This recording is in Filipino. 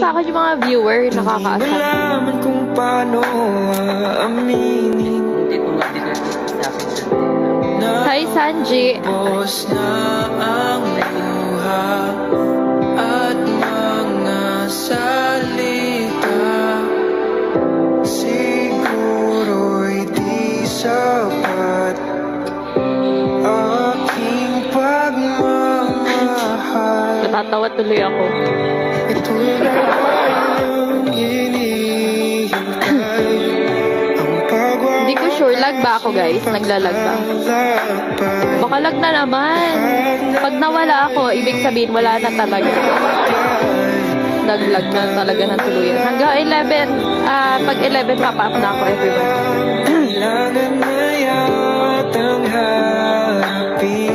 sa akin yung mga viewer, nakakaasar. Malaman kung paano aminin. Hi, Sanji. Tapos na ang luha at mga salita. Siguro'y di sapat aking pagmamahal. Natatawa tuloy ako. Ito'y ang hinihintay. Hindi ko sure, lag ba ako guys? Naglalag ba? Baka lag na naman. Pag nawala ako, ibig sabihin wala na talaga. Naglag na talaga ng tuluyan. Hanggang 11, pag 11 papa-up na ako everyone. Kailangan na yatang harapin